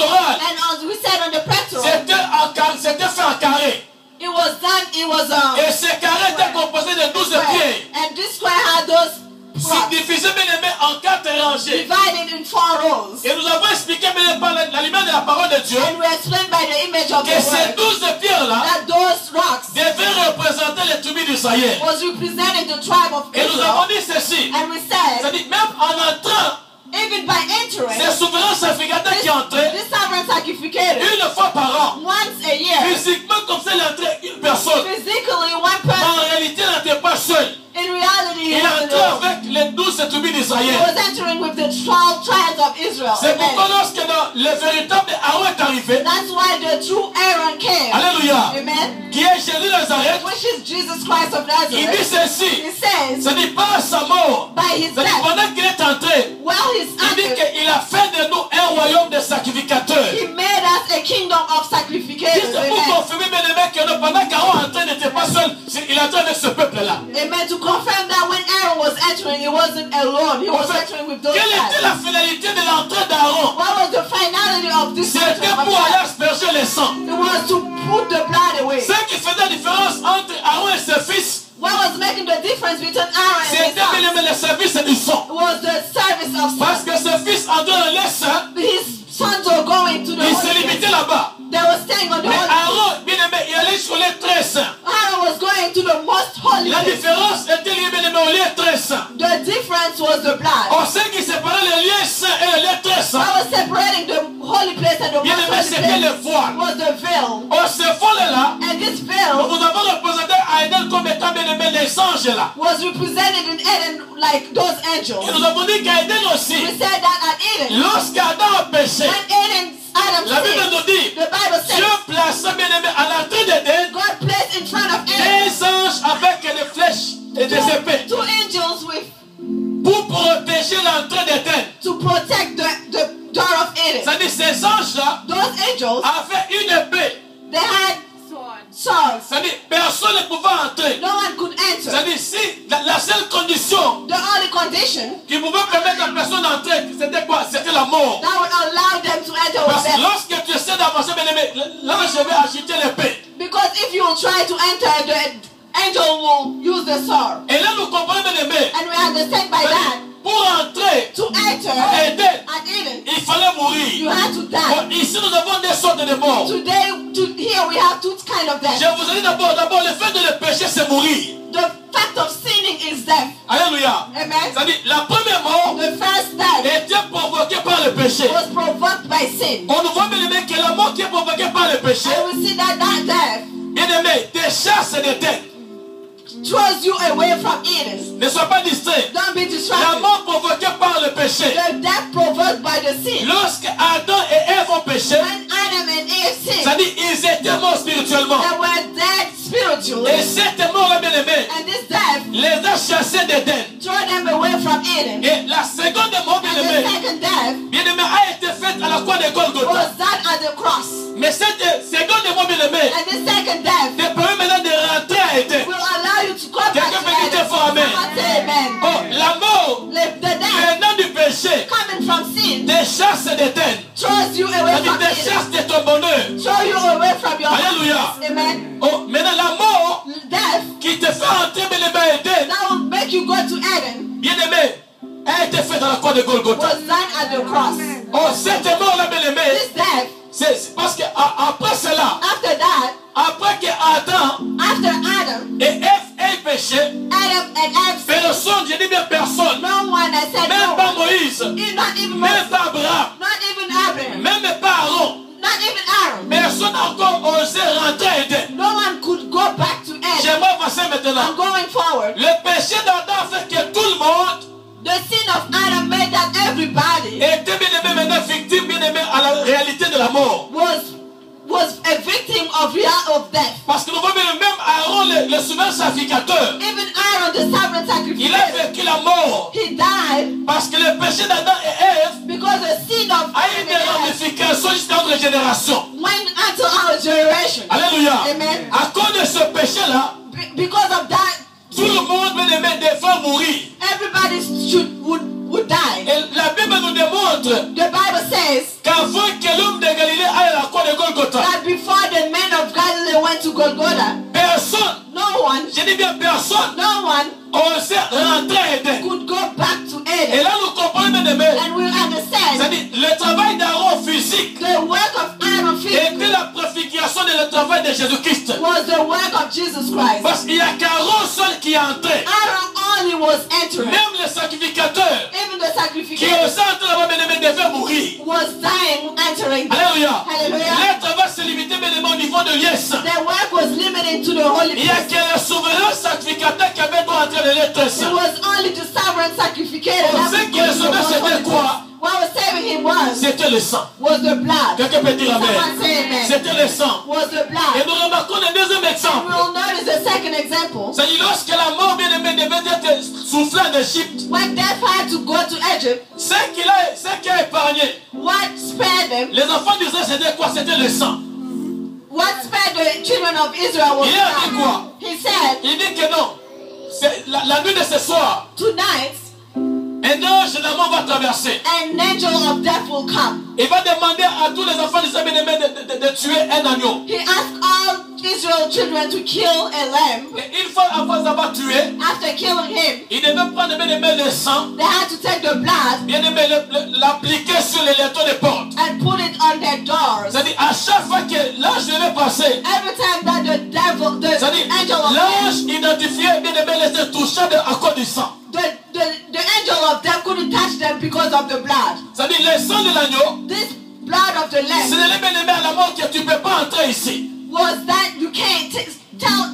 parole de Dieu And we explain by the image of que the ces word 12 pierres-là that those rocks devaient représenter les tribus d'Israël. was representing the tribe of Et nous avons Israel. dit ceci. And we said, C'est-à-dire, même en entrant, even by entering, ces souverains sacrificateurs qui entraient this sovereign sacrificator, une fois par an, once a year, physiquement comme ça, il entrait une personne. physically one Mais en person, réalité, il n'était pas seul. in reality, he Il wasn't entrait alone. avec les 12 tribus He d'Israël. was entering with the 12 tribes of Israel. C'est pourquoi Amen. lorsque le véritable Aaron est arrivé, That's why the true Aaron came. alléluia, Amen. qui est Jésus de Nazareth, Which is Jesus Christ of il dit Nazareth. ceci. He says, Ce n'est pas à sa mort. by his C'est-à-dire, death, pendant qu'il est entré, while he's il dit entered, qu'il a fait de nous un royaume de sacrificateurs. he made us a kingdom of sacrificators. Juste pour Amen. confirmer, bien aimé, que pendant qu'Aaron entré, il n'était pas seul, il entrait avec ce peuple-là. Amen. To confirm that when Aaron was entering, he wasn't alone. He En was fait, entering with those quelle était guys. la finalité de l'entrée d'Aaron? What was the finality of this C'était entering of pour aller God? asperger les sangs. It was to put the blood away. Ce qui faisait la différence entre Aaron et ses fils, What was making the difference between Aaron and his c'était bien sons? aimé le service du sang. Was the service of Parce sons. que ses fils entraient dans les saints, His sons were going to the ils se holy place. limitaient là-bas. They were staying on the Mais holy place. Aaron, bien aimé, il allait sur les très saints. Aaron was going to the most holy La place. différence était liée, bien aimé, au lieu très saint. The difference was the blood. On sait qui séparait les lieux saints et les lieux très saints. What was separating the holy place and the Bien most aimé, holy c'était le place voile. was the veil. On se voile-là, And this nous veil vous avons représenté à Eden comme étant, bien aimé, les anges là. was represented in Eden like those Et angels. nous avons dit qu'à Eden aussi, We said that at Eden, lorsqu'Adam a péché, when Adam la Bible sinned, nous dit, the Bible Dieu says plaça, bien aimé, à l'entrée d'Éden, God placed in front of Eden des anges avec des flèches et des épées two angels with pour protéger l'entrée d'Éden. to protect the door of Eden. C'est-à-dire, ces anges-là Those angels, avaient une épée. they had swords. C'est-à-dire, personne ne pouvait entrer. No one could enter. C'est-à-dire, si la seule condition The only condition qui pouvait permettre à la personne d'entrer, c'était quoi? C'était la mort. that would allow them to enter Parce was que death. lorsque tu essaies d'avancer, bien aimé, l'ange va agiter l'épée. Because if you try to enter, the angel will use the sword. Et là, nous comprenons, bien aimé, And we understand by that, pour entrer to enter à Éden, at Eden, il fallait you mourir. had to die. Bon, ici, nous avons des sortes de morts. Here we have two kind of death. Je vous ai dit d'abord, le fait de le pécher, c'est mourir. The fact of sinning is death. Alléluia. Amen. C'est-à-dire, la première mort The first death était provoquée par le péché. was provoked by sin. On nous voit, bien aimé, que la mort qui est provoquée par le péché, And we see that death bien aimé, te chasse de tête. throws you away from Eden. Ne sois pas distrait. Don't be La distracted. mort provoquée par le péché. The death provoked by the sin. Lorsque Adam et Ève ont péché, When Adam and Eve sinned, c'est-à-dire ils étaient morts spirituellement. they were dead spiritually. Et cette mort-là, bien aimé, And this death les a chassés d'Éden. threw them away from Eden. Et la seconde mort, bien And the aimé, second death bien aimé, a été faite à la croix de Golgotha. was done at the cross. Mais cette seconde mort, bien aimé, And the second death te permet maintenant de rentrer à Éden. will allow you to come back Quelqu'un to peut dire Eden. fort amen. Someone say amen. Oh, la mort, The death venant du péché, coming from sin te chasse d'Éden. throws you away C'est-à-dire from te Eden. chasse de ton bonheur. Throw you away from your Alléluia. happiness. Amen. Oh, maintenant la mort Death qui te fait entrer, bien aimé, à Éden, that will make you go to Eden bien aimé, a été faite à la croix de Golgotha. was done at the cross. Oh, cette mort-là, bien aimé, This death, c'est parce que après cela, after that, après que Adam after Adam, et Ève aient péché, Adam and Eve sinned. personne, je dis bien personne, No one has said même no pas one. Moïse, Not even même Moses, pas Abraham, not even Abraham, même pas Aaron, not even Aaron. personne encore osé rentrer à Éden. No one could go back to Eden. J'aimerais passer maintenant. I'm going forward. Le péché d'Adam fait que tout le monde The sin of Adam made that everybody était bien aimé maintenant victime, bien aimé à la réalité de la mort. was a victim of death. Parce que nous voyons bien, même Aaron, le souverain sacrificateur, Even Aaron, the sovereign il a sacrifice, vécu la mort. he died Parce que le péché d'Adam et Ève because the sin of a eu Adam des and Eve ramifications jusqu'à notre génération. went unto our generation. Alléluia. Amen. À cause de ce péché-là, Because of that, tout le monde, bien aimé, devait mourir. everybody would die. Et la Bible nous démontre The Bible says qu'avant que l'homme de Galilée aille à la croix de Golgotha, that before the men of Galilee went to Golgotha, personne, no one, je dis bien personne, osait rentrer à Éden. could go back to Et Eden. là, nous comprenons, bien aimé, And we understand c'est-à-dire le travail d'Aaron physique the work of travail de Jésus-Christ. was the work of Jesus Christ. Parce qu'il y a qu'Aaron seul qui est entré. Aaron only was entering. Même le sacrificateur Even the qui est sacrificator au centre là-bas, bien-aimé, devait mourir. was dying entering. Alléluia. Hallelujah. Le travail se limitait bien-aimé au niveau de Yes. Their work was limited to the holy Il y a place. que le souverain sacrificateur qui avait droit d'entrer dans l'être It saint. was only the sovereign sacrificator On that sait was que le going to the sauveur most c'était holy quoi? place. What was saving him C'était le sang. was the blood. Quelqu'un peut dire Someone amen. say amen. C'était le sang. Was the Et blood. nous remarquons le deuxième exemple. We'll notice the second example. C'est lorsque la mort bien-aimée devait être soufflée en Égypte. When death had to go to Egypt, Ce qui a épargné what spared them? les enfants d'Israël, c'était quoi? C'était le sang. What spared the children of Israel was Il a dit quoi? blood. He said, Il dit que non. C'est la nuit de ce soir, tonight, un ange de la mort va traverser. an angel of death will come. Il va demander à tous les enfants d'Israël bien-aimés de tuer un agneau. He asked all Israel children to kill a lamb. Et une fois après avoir tué, After killing him, il devait prendre bien-aimé le sang, they had to take the blood bien-aimé l'appliquer sur les lettres des portes. and put it on their doors. C'est-à-dire à chaque fois que l'ange devait passer, Every time that the devil, the c'est-à-dire angel of death, l'ange identifiait bien-aimé les touchables à cause du sang. the angel of death couldn't touch them because of the blood. C'est-à-dire le sang de l'agneau, This blood of the c'est lamb le bien-aimé à la mort que tu ne peux pas entrer ici. was that you can't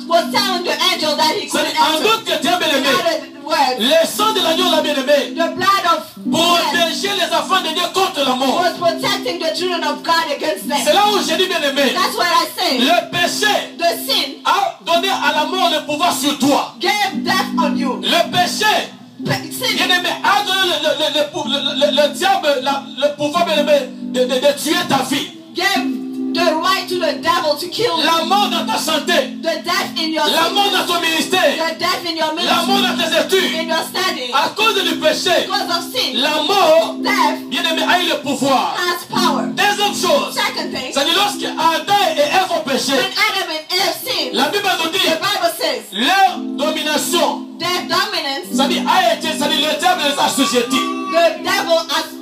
was telling the angel that he couldn't C'est-à-dire en enter. d'autres termes, In bien-aimé, other words, le sang de l'agneau, la bien-aimé, the blood of death protéger les enfants de Dieu contre la mort. was protecting the children of God against C'est them. là où j'ai dit, bien-aimé, That's what I say. le péché The sin a donné à la mort le pouvoir sur toi. gave death on you. Le péché, Sin bien-aimé, a donné le diable le pouvoir, bien-aimé, de tuer ta vie. gave the right to the devil to kill you. La mort dans ta santé, The death in your la mort dans ton ministère, the death in your la mort ministry, dans tes études. in your study. À cause du péché, Because of sin, la mort, death bien-aimé, a eu le pouvoir. has power. Deuxième chose, Second thing, c'est-à-dire lorsque Adam et Ève ont péché, when Adam and Eve sinned, la Bible nous dit, the Bible says leur domination, their dominance, c'est-à-dire a été, c'est-à-dire le diable les a assujettis. the devil has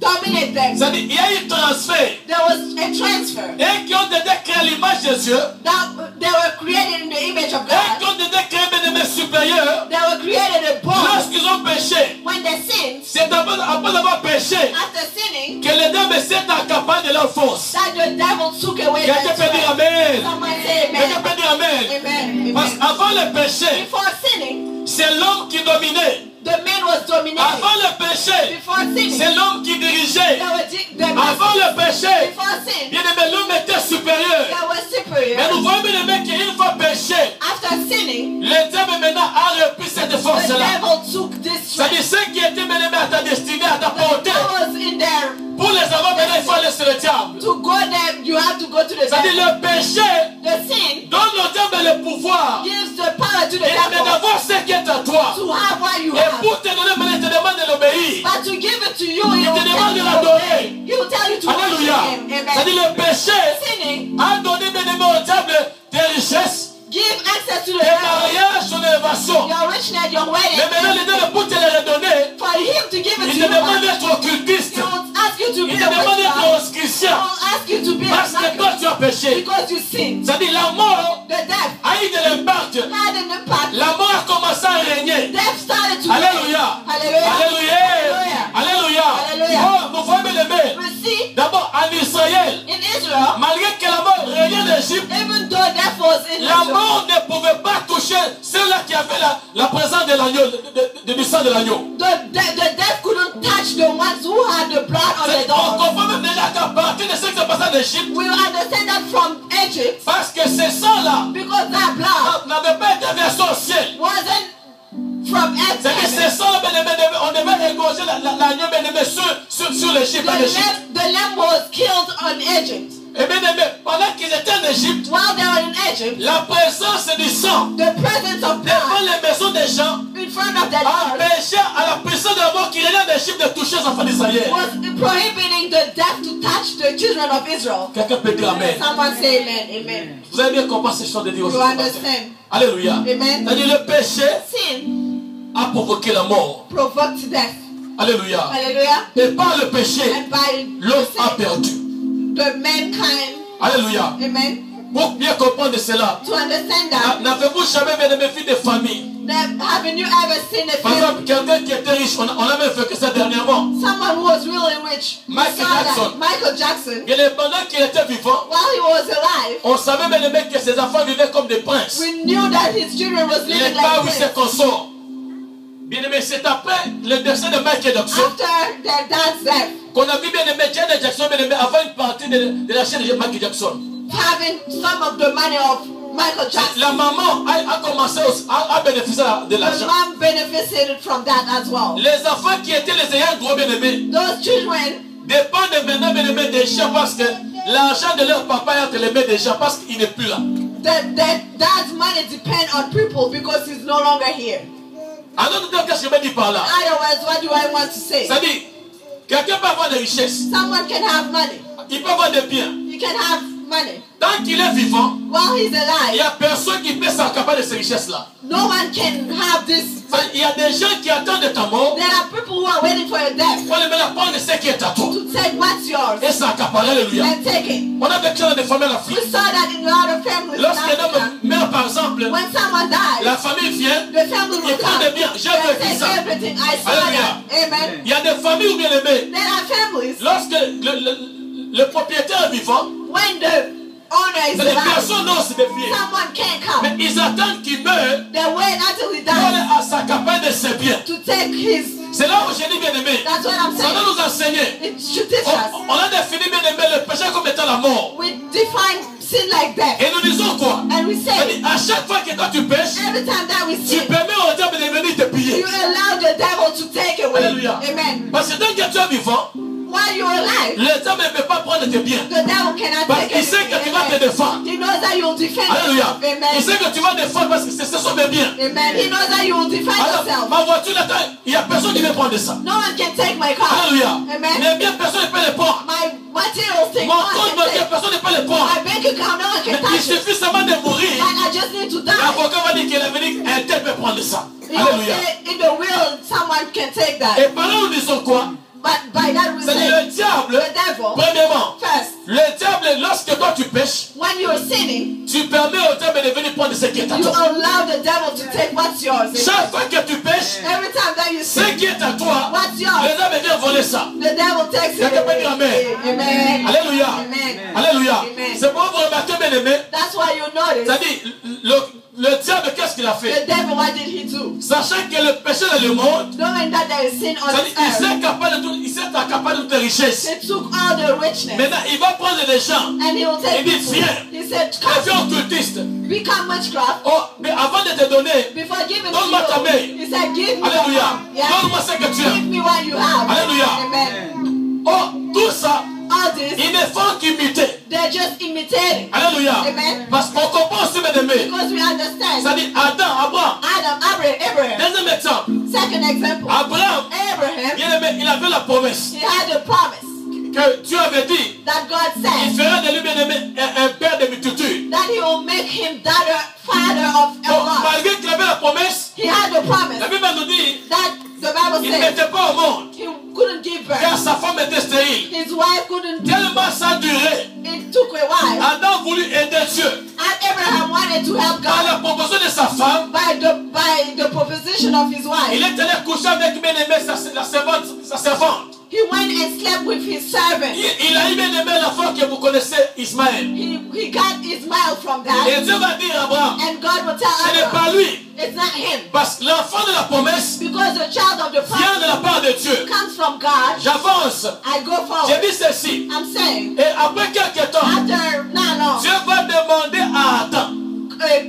dominated them. C'est-à-dire il y a eu transfert. There was a transfer. Et qui ont été créés à l'image de Dieu, That they were created in the image of et qui God. ont été créés bien-aimés supérieurs, They were created a born. lorsqu'ils ont péché, When they sinned, c'est après avoir péché after sinning, que les diables s'est accaparé de leur force. that the devil took away their Quelqu'un peut dire strength. Amen. Someone say Quelqu'un amen. peut dire Amen. Amen. Parce Amen. qu'avant le péché, Before sinning, c'est l'homme qui dominait. the man was dominated. Avant le péché, Before sinning, c'est l'homme qui dirigeait. the Avant le péché, before sin, bien aimé, l'homme était supérieur. they were Mais superior. nous voyons bien aimé qu'une fois péché, After sinning, le diable maintenant a repris cette the force-là. devil took this strength C'est-à-dire ceux qui étaient bien aimés à ta destinée, à ta portée. that was in there. Pour les avoir maintenant, il faut aller sur le diable. To go there, you have to go to the C'est-à-dire devil. le péché The sin donne au diable le pouvoir. gives the power to the Et devil d'avoir ce qui est à toi. to have what you Et have. pour te donner, maintenant, il te demande de l'obéir. But to give it to you, he te will demande tell de you l'adorer. to obey. He will tell you to worship Alléluia. him. Amen. C'est-à-dire le péché Sinning, a donné bien aimé au diable des richesses, give access to the des devil. mariages, son élévation. Your richness, your wedding. Mais maintenant, le diable, pour te les redonner, For him to give it il to te you, demande he d'être occultiste. will ask you to be Il te a demande d'être witchcraft. oscristien. He will ask you to be a Parce que toi, tu as péché. because you sinned. C'est-à-dire la mort The death a eu de l'impact. had an impact. La mort a commencé à régner. Death started to Alléluia. Hallelujah. Alléluia. Alléluia. Alléluia. Oh, nous voyons bien aimé. We see D'abord, en Israël, in Israel, malgré que la mort régnait en Égypte, even though death was in la Israel, mort ne pouvait pas toucher ceux-là qui avaient la présence de l'agneau, du sang de l'agneau. the death couldn't touch the ones who had the blood on their On doors. comprend même déjà qu'à partir de ce qui s'est passé en Égypte, We understand that from Egypt parce que ce sang-là because that blood n'avait pas été versé au ciel. wasn't from C'est-à-dire que heaven. ce sang-là, bien aimé, on devait égorger l'agneau bien aimé sur l'Égypte, en Égypte. The lamb was killed on Egypt. Et bien aimé, pendant qu'ils étaient en Égypte, While they were in Egypt, la présence du sang the presence of devant blood les maisons des gens in front of the Lord empêchait à la puissance de la mort qui régnait en Égypte de toucher les enfants d'Israël. was prohibiting the death to touch the children of Israel. Quelqu'un peut dire Amen. Someone say amen. Amen. Vous avez bien compris ces choses de Dieu You aujourd'hui. understand? Alléluia. Amen. C'est-à-dire le péché Sin a provoqué la mort. provoked death. Alléluia. Hallelujah. Et par le péché, And by l'homme a sin, perdu. the mankind, Alléluia. amen, Pour bien comprendre cela, to understand that, n'avez-vous jamais bien-aimé vu des familles? haven't you ever seen a Par film, exemple, quelqu'un qui était riche, on a même fait que ça dernièrement. someone who was really rich? We Michael saw that Jackson. Michael Jackson, Et pendant qu'il était vivant, while he was alive, on savait bien aimé que ses enfants vivaient comme des princes. we knew that his children was Les living pas like où il princes. se consort. Bien aimé, c'est après le décès de Michael Jackson After their dad's death, qu'on a vu bien aimé Janet Jackson bien aimé avant une partie de la chaîne de Michael Jackson. having some of the money of Michael Jackson. La maman a commencé à bénéficier de The l'argent. mom benefited from that as well. Les enfants qui étaient les ayants droit bien aimés Those children dépendent maintenant bien aimé des gens parce que l'argent de leur papa est entre les mains des gens parce qu'il n'est plus là. That dad's money depend on people because he's no longer here. Alors, qu'est-ce que je veux dire par là? In other words, what do I want to say? C'est-à-dire, quelqu'un peut avoir des richesses, Someone can have money. il peut avoir des biens. You can have money. Tant qu'il est vivant, While he's il n'y alive, a personne qui peut s'accaparer de ces richesses-là. no one can have this. Il y a des gens qui attendent ta mort There are people who are waiting for your death pour les mettre prendre ce qui est à toi. to take what's yours Et s'accaparer, alléluia. and take it. On a vécu dans des familles en We Afrique. saw that in a lot of families in Lorsqu'un Africa. homme meurt, par exemple, When someone dies, la famille vient, the family il will prend come des biens. J'ai and vécu take ça. everything. I saw Alléluia. that. Amen. Il y a des familles où bien aimées, There are families lorsque le propriétaire est vivant, when the owner is c'est des alive, personnes n'osent se défier. someone can't come. Mais ils attendent qu'il meure They wait until he pour dies aller s'accaparer de ses biens. to take his. C'est là où j'ai dit bien aimé. That's what I'm Ça doit saying. nous enseigner. It should teach us. On a défini bien aimé le péché comme étant la mort. We define sin like that, Et nous disons quoi? and we say C'est-à-dire, à chaque fois que toi tu pêches, every time that we tu sin, permets au diable de venir te piller. you allow the devil to take away. Alléluia. Amen. Parce que tant que tu es vivant, While you're alive, le diable ne peut pas prendre tes biens. the devil cannot Parce take qu'il sait que tu vas te anything. défendre. He knows that you'll defend Alléluia. yourself. Amen. Il sait que tu vas défendre parce que ce sont mes biens. Amen. He knows that you will defend Alors, yourself. ma voiture, là, il n'y a personne qui veut prendre ça. No one can take my car. Alléluia. Amen. Mes biens, personne ne peut les prendre. My materials thing, no Mon one compte can bancaire, take. personne ne peut les prendre. My bank account, no one Mais can il touch it. suffit seulement de mourir. And I just need to die. L'avocat va dire qu'il est venu, un tel peut prendre ça. You know, Alléluia. say in the will, someone can take that. Et par là, nous disons quoi? But by that we C'est say, le diable. the devil, Premièrement, first, le diable, lorsque toi tu pêches, when you're sinning, tu permets au diable de venir prendre ce qui est à you toi. allow the devil to take what's yours. Chaque fois que tu pêches, Every time that you ce sin, qui est à toi, what's le yours, diable vient voler ça. the devil takes it Quelqu'un peut dire away. Amen. Amen. Alléluia. Amen. Alléluia. Amen. C'est pour vous remarquer, bien aimé. That's why you notice C'est-à-dire, le diable, qu'est-ce qu'il a the fait? devil, what did he do? Sachant que le péché dans le monde, Knowing that there is sin on c'est-à-dire, this earth, il s'est accaparé de toutes les richesses. he took all the richness Maintenant, il va prendre des gens. and he will take Il dit, people. viens. He said, Deviens come, occultiste. become witchcraft. Oh, mais avant de te donner, Before giving to donne-moi ta main. you, he said, give me your Alléluia. arm. Yeah. Donne-moi ce que tu Give as. me what you have. Alléluia. Amen. Oh, tout ça, All this, ils ne font qu'imiter. they're just imitating. Alléluia. Amen. Parce qu'on comprend aussi, mes aimés. Because we understand. C'est-à-dire, Adam, Abraham. Adam, Abraham. Deuxième exemple. Second example. Abraham, Abraham, bien aimé, il avait la promesse he had a promise que Dieu avait dit. that God Il said fera de lui, bien aimé, un père de multitude. that he will make him father of a Donc, lot. malgré qu'il avait la promesse, He had the promise la Bible nous dit that the Bible il ne says mettait pas au monde. he couldn't give Car birth. sa femme était stérile. His wife couldn't do Tellement ça a duré. it. Took a while. Adam voulut aider Dieu. And Abraham wanted to help Par God la proposition de sa femme, by the proposition of his il wife. est allé coucher avec bien aimé sa servante. He went and slept with his servant. Il a eu bien aimé la femme que vous connaissez, Ismaël. He got Ismail from that. Et Dieu va dire à Abraham, And God will tell ce n'est Abraham, pas lui. it's not him. Parce que l'enfant de la promesse Because the child of the vient de la promise part de Dieu. comes from God. J'avance. I go J'ai forward. dit ceci. I'm saying, Et après quelques temps, after not long, Dieu va demander à Adam.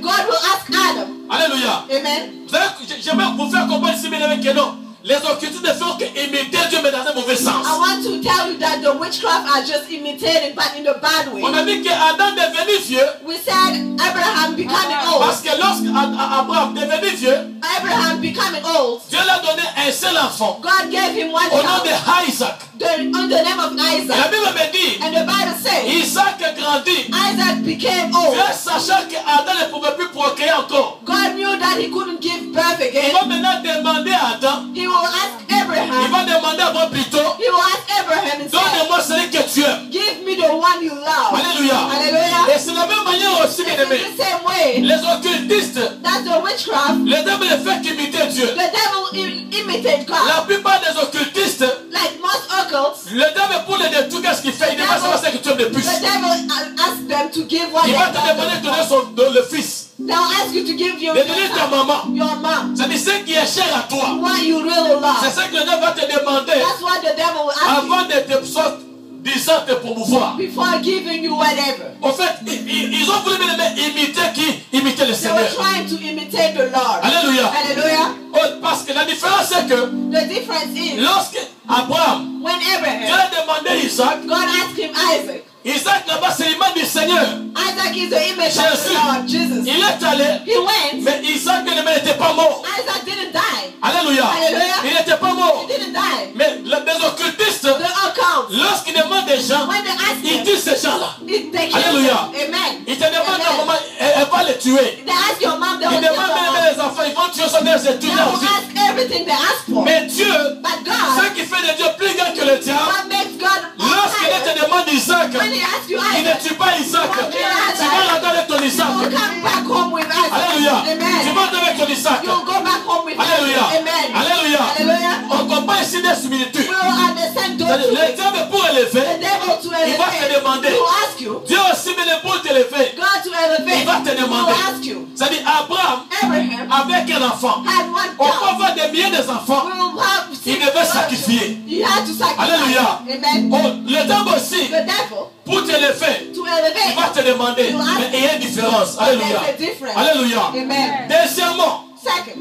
God will ask Adam. Alléluia. Amen. Vous savez, j'aimerais vous faire comprendre ici, bien aimé, que non. Les occultistes ne font qu'imiter Dieu, mais dans un mauvais sens. I want to tell you that the witchcraft are just imitating, but in a bad way. On a dit qu'Adam devenu vieux, We said Abraham becoming old. parce que lorsque Abraham devenu vieux, Abraham becoming old. Dieu lui a donné un seul enfant, God gave him one au nom child de Isaac. on the name of La Isaac. Bible me dit, And the Bible says Isaac grandit, Isaac became old. Dieu sachant qu'Adam ne pouvait plus procréer encore. God knew that he couldn't give birth Il again. va maintenant demander à Adam, He will ask il Abraham. va demander à moi plutôt, He will ask Abraham and say, donne-moi celui que tu aimes. give me the one you love. Alléluia. Hallelujah. Et c'est la la même manière aussi, bien In aimé, the same way, les occultistes, that's the witchcraft. le diable ne fait qu'imiter Dieu. The devil imitate God. La plupart des occultistes, Like most occults, le diable pour les détruire, qu'est-ce qu'il fait? Il demande savoir ce que tu aimes le plus. the devil asks them to give what Il they va te demander de donner le fils, They'll ask you to give your de donner ta maman. your mom C'est-à-dire ce qui est cher à toi. what you really C'est love. ça que le diable va te demander That's what the devil will ask avant de te sortir, disant te promouvoir. you before giving you whatever. En fait, ils ont voulu imiter qui? Imiter le They were Seigneur. trying to imitate the Lord. Alléluia. Hallelujah. Oh, parce que la différence c'est que The difference is lorsque Abraham, when Dieu Abraham, a demandé Isaac, God asked him Isaac. Isaac là-bas c'est l'image du Seigneur. Isaac is the image of Jésus. the Lord, Jesus. Il est allé, He went. mais Isaac n'était pas mort. Isaac didn't die. Alléluia. Alléluia. Il n'était pas mort. He didn't die. Mais les occultistes, The account. lorsqu'ils demandent des gens, When they ask ils him, tuent ces gens-là. they kill Alléluia. them. Amen. Ils te demandent à un Amen. moment, elle va les tuer. They ask your mom, they Ils will kill demandent your même mom. les enfants, ils vont tuer son mère, c'est They tout will là aussi. ask everything they ask for. Mais Dieu, But ce God, qui fait de Dieu plus grand que le diable, what makes God lorsqu'il higher, te demande Isaac, when he asks you il ne Isaac, tue pas Isaac. Tu vas rentrer avec ton you Isaac. will come back home with Isaac. Alléluia. Tu Amen. vas rentrer avec ton Isaac. You will go back home with Alléluia. Isaac. Amen. Alléluia. Hallelujah. On comprend ici des similitudes. We will understand those C'est-à-dire, two le things. diable pour élever, The devil to il va te elevate, demander. he will ask you. Dieu aussi, mais le pour t'élever, God to elevate, il va te he will demander. ask you. C'est-à-dire, Abraham, Abraham avec un enfant, had one on peut child. avoir des milliers d'enfants. We will have Il devait sacrifier. He had to sacrifice. Alléluia. Amen. Oh, le diable aussi, The devil pour t'élever, to il va elevate. te demander. Mais il y a une différence. Alléluia. There's a difference. Alléluia. Amen. Deuxièmement, Second,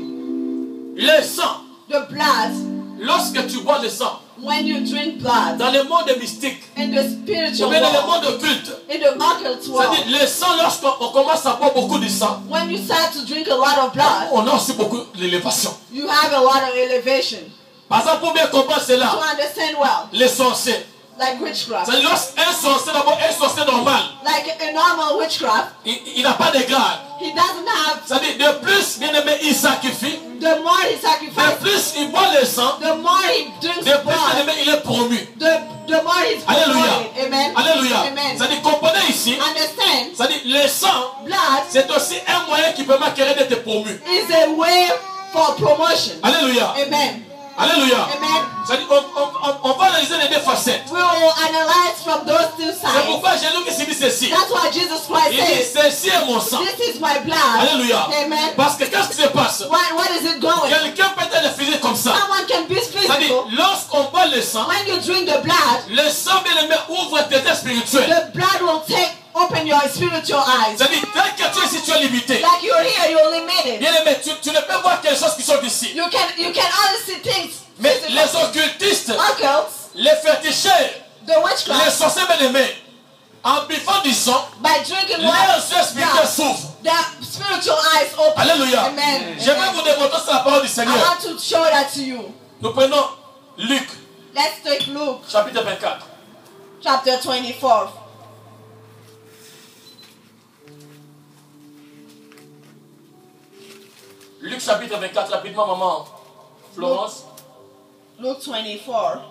le sang. the blood. Lorsque tu bois le sang, When you drink blood dans le monde mystique, in the ou spiritual bien dans le world, monde occulte, in the occult world, c'est-à-dire le sang, lorsqu'on commence à boire beaucoup de sang, when you start to drink a lot of blood, on a aussi beaucoup d'élévation. you have a lot of elevation. Par exemple, pour bien comprendre To cela, understand well, les sorciers. like witchcraft, C'est-à-dire lorsqu'un sorcier, d'abord, un sorcier normal, like a normal witchcraft, il n'a pas de grade. he doesn't have. C'est-à-dire, de plus, bien aimé, il sacrifie, The more he de sacrifices, plus, il boit le sang, the more he drinks de plus, bien blood, aimé, il est promu. the more he's Alléluia. promoted. Amen. Alléluia. Amen. C'est-à-dire, comprenez ici, Understand? c'est-à-dire, le sang, Blood c'est aussi un moyen qui peut m'acquérir d'être promu. is a way for promotion. Alléluia. Amen. Alléluia. Amen. C'est-à-dire, on va analyser les deux facettes. We will analyze from those two C'est sides. pourquoi Jésus qui dit ceci. That's why Jesus Christ Il dit, says, ceci est mon sang. this is my blood. Alléluia. Amen. Parce que qu'est-ce qui se passe? What is it going? Quelqu'un peut être physique comme ça. Someone can be C'est-à-dire, physical. lorsqu'on boit le sang, When you drink the blood, le sang, bien aimé, ouvre tes yeux spirituels. the blood will open your spiritual eyes. C'est-à-dire, dès que tu es ici, tu es limité. Like you're here, you're limited. Bien aimé, tu ne peux voir que les choses qui sont d'ici. You can only see things. Mais physical. les occultistes, Occults, les féticheurs, the les witchcraft, sorciers, bien aimés, en buvant du sang, by drinking les water, yeux spirituels s'ouvrent. their spiritual eyes open. Alléluia. Amen. Je vais vous démontrer sur la parole du I Seigneur. want to show that to you. Nous prenons Luc, Let's take Luke chapitre 24. chapter 24. Luc, chapitre 24, rapidement, maman. Florence, Luke 24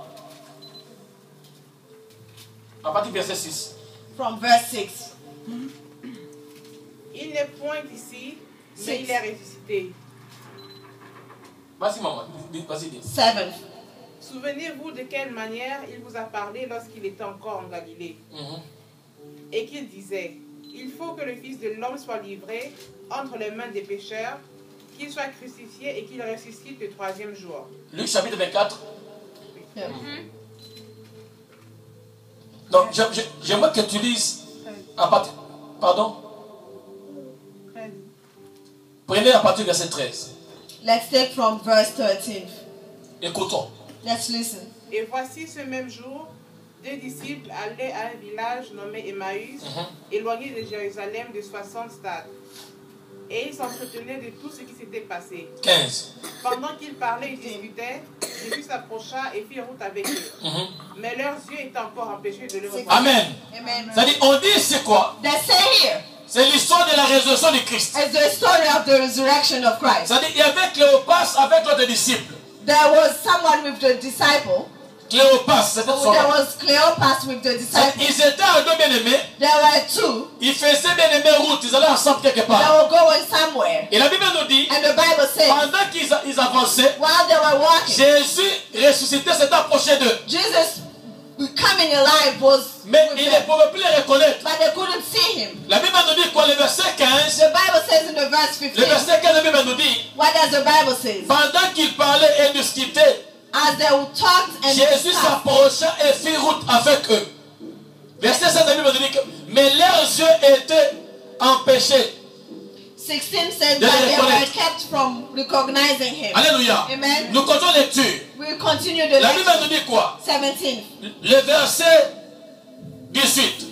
à partir du verset 6. from verse 6. Il n'est point ici, mais il est ressuscité. Vas-y, maman. Vas-y, dis. 7. Souvenez-vous de quelle manière il vous a parlé lorsqu'il était encore en Galilée. Et qu'il disait, il faut que le Fils de l'homme soit livré entre les mains des pécheurs, qu'il soit crucifié et qu'il ressuscite le troisième jour. Luc, chapitre 24. Yeah. Donc, j'aimerais que tu lises à partir. Pardon? Prenez à partir du verset 13. Let's take from verse 13. Écoutons. Let's listen. Et voici ce même jour, 2 disciples allaient à un village nommé Emmaüs, éloigné de Jérusalem de 60 stades. Et ils s'entretenaient de tout ce qui s'était passé. 15. Pendant qu'ils parlaient et discutaient, Jésus s'approcha et fit route avec eux. Mais leurs yeux étaient encore empêchés de le reconnaître. Amen. Amen. C'est-à-dire, on dit c'est quoi? They say here C'est l'histoire de la résurrection de Christ. is the story of the resurrection of Christ. C'est-à-dire, il y avait Cléopas avec l'autre disciple There was someone with the disciple Cléopas, c'était son There nom. was Cleopas with the disciples. Ils étaient à deux bien-aimés. There were two. Ils faisaient bien-aimés route. Ils allaient ensemble quelque They part. were going somewhere. Et la Bible nous dit, And the Bible says, pendant qu'ils avançaient, while they were walking, Jésus ressuscité s'est approché d'eux. Jesus becoming alive was Mais with ils ne them. pouvaient plus les reconnaître. But they couldn't see him. La Bible nous dit quoi? Le verset 15. The Bible says in the verse Le 15, verset 15 de la Bible nous dit, what does the Bible say? pendant qu'ils parlaient et discutaient, As they talked and Jésus discussed, s'approcha et fit route avec eux. Verset 16 de la Bible nous dit que, mais leurs yeux étaient empêchés. 16 says de that les they were reconnaître. kept from recognizing him. Alléluia. Amen. Nous continuons lecture. We continue the La Bible lecture. nous dit quoi? 17, Le verset 18.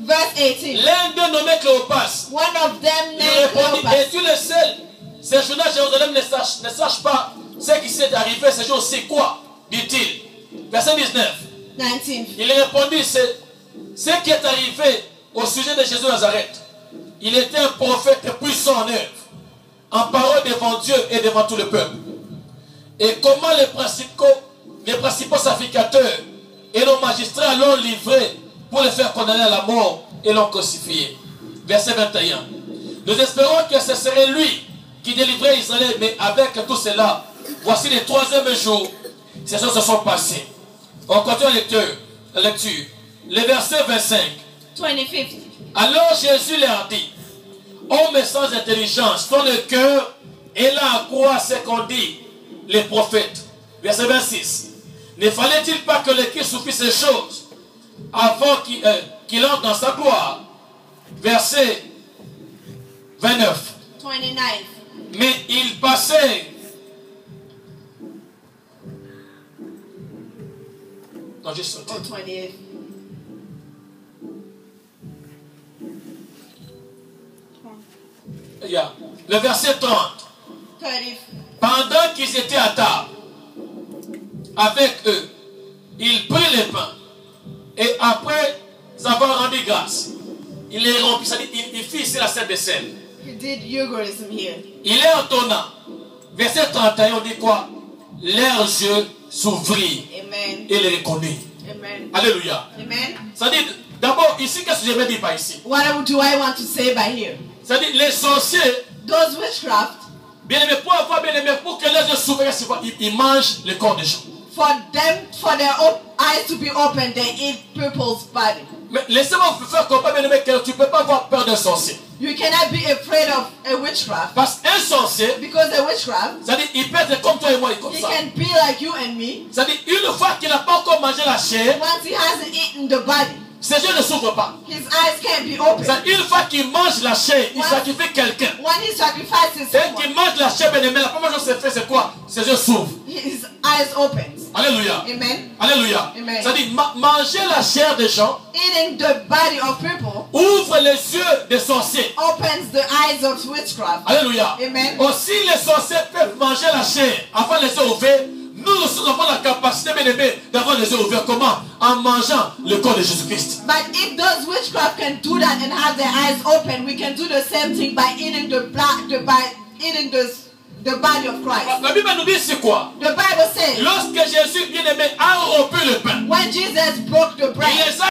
verse 18. L'un d'eux nommé Cléopas. One of them Il named répondit, Cleopas. es-tu le seul? Ces jours-là, Jérusalem ne sache pas ce qui s'est arrivé ce jour. C'est quoi? Dit-il. Verset 19. 19. Il répondit, c'est ce qui est arrivé au sujet de Jésus de Nazareth. Il était un prophète puissant en œuvre, en parole devant Dieu et devant tout le peuple. Et comment les principaux sacrificateurs et nos magistrats l'ont livré pour le faire condamner à la mort et l'ont crucifié. Verset 21. Nous espérons que ce serait lui qui délivrait Israël, mais avec tout cela, voici les troisième jour, ces choses se sont passées. On continue la lecture. Le verset 25. 25. Alors Jésus leur dit, hommes sans intelligence, dont le cœur est là à croire ce qu'ont dit les prophètes. Verset 26. Ne fallait-il pas que le Christ souffrisse ces choses avant qu'il entre dans sa gloire? Verset 29. 29. Mais il passait. Non, j'ai sauté. Oh, 28. Yeah. Le verset 30. 30. Pendant qu'ils étaient à table avec eux, il prit les pains et après avoir rendu grâce, il les rompit. C'est-à-dire, il fit ici la scène de sel. He did Eucharism here. Il est entonnant. Verset 31, on dit quoi? Leurs yeux s'ouvrirent Amen. et les reconnurent. Amen. Alléluia. Amen. C'est-à-dire, d'abord, ici, qu'est-ce que je vais dire par ici? What do I want to say by here? C'est-à-dire, les sorciers, Those witchcraft, bien aimés, pour avoir bien aimé, pour que les yeux s'ouvrent, ils mangent le corps des gens. for their eyes to be open, they eat people's body. Mais laissez-moi vous faire comprendre, bien aimé, que tu ne peux pas avoir peur d'un sorcier. You cannot be afraid of a witchcraft, Parce qu'un sorcier, because a witchcraft, c'est-à-dire, il peut être comme toi et moi, comme he ça. can be like you and me. C'est-à-dire, une fois qu'il n'a pas encore mangé la chair, Once he hasn't eaten the body, ses yeux ne s'ouvrent pas. his eyes can't be open. C'est-à-dire, une fois qu'il mange la chair, il sacrifie quelqu'un. When he sacrifices Dès someone, qu'il mange la chair, bien aimé, la première chose qu'il fait, c'est quoi? Ses yeux s'ouvrent. his eyes opens. Alléluia. Amen. Alléluia. Amen. C'est-à-dire, manger la chair des gens Eating the body of people ouvre les yeux des sorciers. opens the eyes of witchcraft. Alléluia. Amen. Aussi, les sorciers peuvent manger la chair avant les yeux ouverts. Nous aussi avons la capacité, bien aimé, d'avoir les yeux ouverts. Comment? En mangeant le corps de Jésus-Christ. But if those witchcraft can do that and have their eyes open, we can do the same thing by eating the body of Christ. La Bible nous dit c'est quoi? The Bible says Lorsque Jésus, bien aimé, a rompu le pain, when Jesus broke the bread, il les a